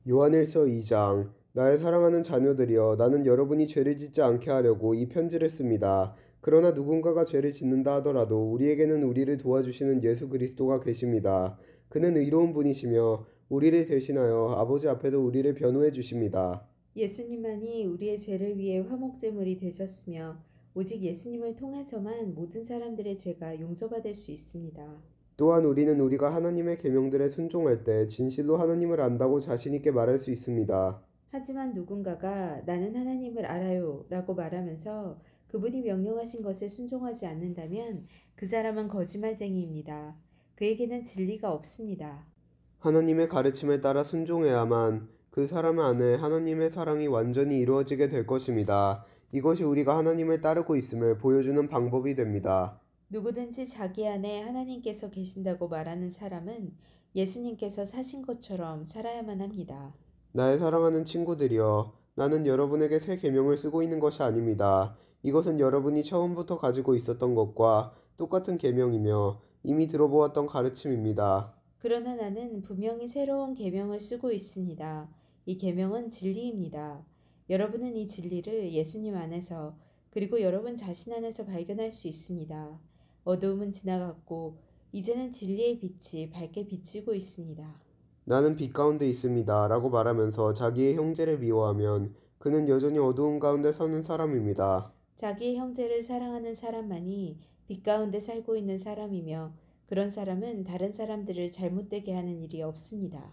요한일서 2장. 나의 사랑하는 자녀들이여, 나는 여러분이 죄를 짓지 않게 하려고 이 편지를 씁니다. 그러나 누군가가 죄를 짓는다 하더라도 우리에게는 우리를 도와주시는 예수 그리스도가 계십니다. 그는 의로운 분이시며 우리를 대신하여 아버지 앞에도 우리를 변호해 주십니다. 예수님만이 우리의 죄를 위해 화목제물이 되셨으며 오직 예수님을 통해서만 모든 사람들의 죄가 용서받을 수 있습니다. 또한 우리는 우리가 하나님의 계명들에 순종할 때 진실로 하나님을 안다고 자신 있게 말할 수 있습니다. 하지만 누군가가 나는 하나님을 알아요 라고 말하면서 그분이 명령하신 것에 순종하지 않는다면 그 사람은 거짓말쟁이입니다. 그에게는 진리가 없습니다. 하나님의 가르침에 따라 순종해야만 그 사람 안에 하나님의 사랑이 완전히 이루어지게 될 것입니다. 이것이 우리가 하나님을 따르고 있음을 보여주는 방법이 됩니다. 누구든지 자기 안에 하나님께서 계신다고 말하는 사람은 예수님께서 사신 것처럼 살아야만 합니다. 나의 사랑하는 친구들이여, 나는 여러분에게 새 계명을 쓰고 있는 것이 아닙니다. 이것은 여러분이 처음부터 가지고 있었던 것과 똑같은 계명이며 이미 들어보았던 가르침입니다. 그러나 나는 분명히 새로운 계명을 쓰고 있습니다. 이 계명은 진리입니다. 여러분은 이 진리를 예수님 안에서 그리고 여러분 자신 안에서 발견할 수 있습니다. 어두움은 지나갔고 이제는 진리의 빛이 밝게 비치고 있습니다. 나는 빛 가운데 있습니다. 라고 말하면서 자기의 형제를 미워하면 그는 여전히 어두움 가운데 사는 사람입니다. 자기의 형제를 사랑하는 사람만이 빛 가운데 살고 있는 사람이며 그런 사람은 다른 사람들을 잘못되게 하는 일이 없습니다.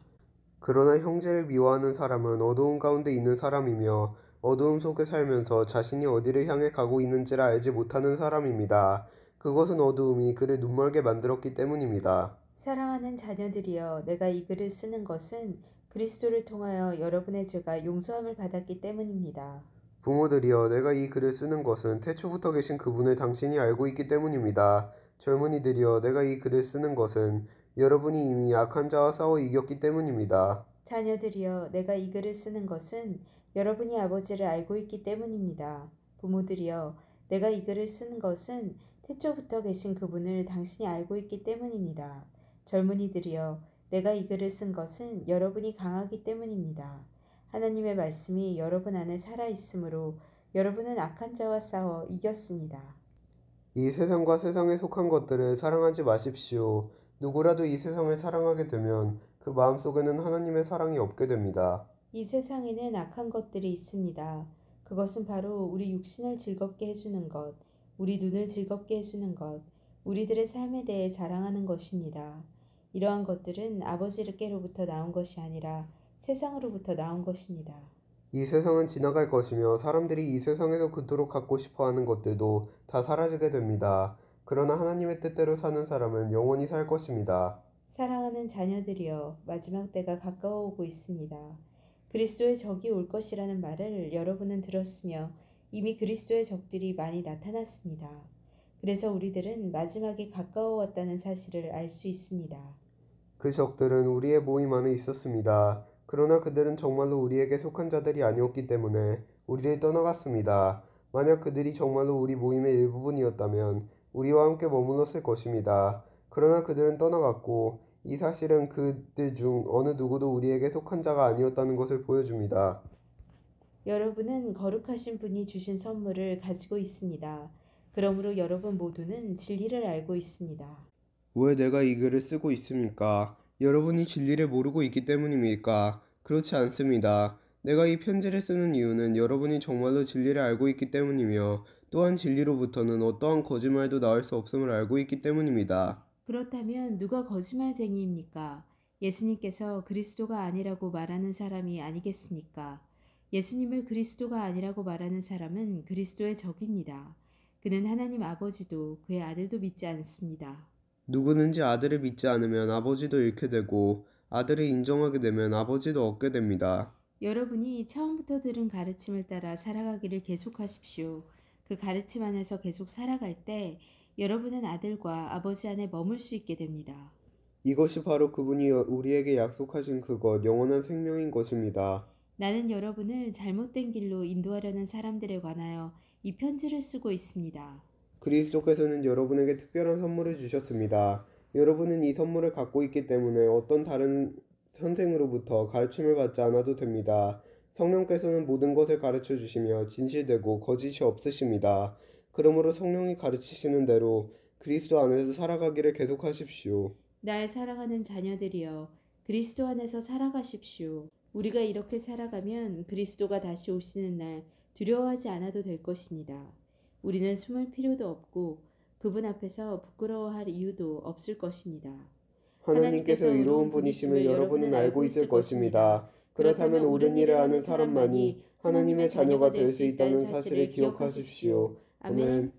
그러나 형제를 미워하는 사람은 어두움 가운데 있는 사람이며 어두움 속에 살면서 자신이 어디를 향해 가고 있는지를 알지 못하는 사람입니다. 그것은 어두움이 그를 눈멀게 만들었기 때문입니다. 사랑하는 자녀들이여, 내가 이 글을 쓰는 것은 그리스도를 통하여 여러분의 죄가 용서함을 받았기 때문입니다. 부모들이여, 내가 이 글을 쓰는 것은 태초부터 계신 그분을 당신이 알고 있기 때문입니다. 젊은이들이여, 내가 이 글을 쓰는 것은 여러분이 이미 악한 자와 싸워 이겼기 때문입니다. 자녀들이여, 내가 이 글을 쓰는 것은 여러분이 아버지를 알고 있기 때문입니다. 부모들이여, 내가 이 글을 쓰는 것은 태초부터 계신 그분을 당신이 알고 있기 때문입니다. 젊은이들이여, 내가 이 글을 쓴 것은 여러분이 강하기 때문입니다. 하나님의 말씀이 여러분 안에 살아있으므로 여러분은 악한 자와 싸워 이겼습니다. 이 세상과 세상에 속한 것들을 사랑하지 마십시오. 누구라도 이 세상을 사랑하게 되면 그 마음속에는 하나님의 사랑이 없게 됩니다. 이 세상에는 악한 것들이 있습니다. 그것은 바로 우리 육신을 즐겁게 해주는 것, 우리 눈을 즐겁게 해주는 것, 우리들의 삶에 대해 자랑하는 것입니다. 이러한 것들은 아버지께로부터 나온 것이 아니라 세상으로부터 나온 것입니다. 이 세상은 지나갈 것이며 사람들이 이 세상에서 그토록 갖고 싶어 하는 것들도 다 사라지게 됩니다. 그러나 하나님의 뜻대로 사는 사람은 영원히 살 것입니다. 사랑하는 자녀들이여, 마지막 때가 가까워 오고 있습니다. 그리스도의 적이 올 것이라는 말을 여러분은 들었으며 이미 그리스도의 적들이 많이 나타났습니다. 그래서 우리들은 마지막이 가까워 왔다는 사실을 알 수 있습니다. 그 적들은 우리의 모임 안에 있었습니다. 그러나 그들은 정말로 우리에게 속한 자들이 아니었기 때문에 우리를 떠나갔습니다. 만약 그들이 정말로 우리 모임의 일부분이었다면 우리와 함께 머물렀을 것입니다. 그러나 그들은 떠나갔고 이 사실은 그들 중 어느 누구도 우리에게 속한 자가 아니었다는 것을 보여줍니다. 여러분은 거룩하신 분이 주신 선물을 가지고 있습니다. 그러므로 여러분 모두는 진리를 알고 있습니다. 왜 내가 이 글을 쓰고 있습니까? 여러분이 진리를 모르고 있기 때문입니까? 그렇지 않습니다. 내가 이 편지를 쓰는 이유는 여러분이 정말로 진리를 알고 있기 때문이며 또한 진리로부터는 어떠한 거짓말도 나올 수 없음을 알고 있기 때문입니다. 그렇다면 누가 거짓말쟁이입니까? 예수님께서 그리스도가 아니라고 말하는 사람이 아니겠습니까? 예수님을 그리스도가 아니라고 말하는 사람은 그리스도의 적입니다. 그는 하나님 아버지도 그의 아들도 믿지 않습니다. 누구든지 아들을 믿지 않으면 아버지도 잃게 되고 아들을 인정하게 되면 아버지도 얻게 됩니다. 여러분이 처음부터 들은 가르침을 따라 살아가기를 계속하십시오. 그 가르침 안에서 계속 살아갈 때 여러분은 아들과 아버지 안에 머물 수 있게 됩니다. 이것이 바로 그분이 우리에게 약속하신 그것, 영원한 생명인 것입니다. 나는 여러분을 잘못된 길로 인도하려는 사람들에 관하여 이 편지를 쓰고 있습니다. 그리스도께서는 여러분에게 특별한 선물을 주셨습니다. 여러분은 이 선물을 갖고 있기 때문에 어떤 다른 선생으로부터 가르침을 받지 않아도 됩니다. 성령께서는 모든 것을 가르쳐 주시며 진실되고 거짓이 없으십니다. 그러므로 성령이 가르치시는 대로 그리스도 안에서 살아가기를 계속하십시오. 날 사랑하는 자녀들이여, 그리스도 안에서 살아가십시오. 우리가 이렇게 살아가면 그리스도가 다시 오시는 날 두려워하지 않아도 될 것입니다. 우리는 숨을 필요도 없고 그분 앞에서 부끄러워할 이유도 없을 것입니다. 하나님께서 의로운 분이심을 여러분은 알고 있을 것입니다. 그렇다면 옳은 일을 하는 사람만이 하나님의 자녀가 될 수 있다는 사실을 기억하십시오. 아멘.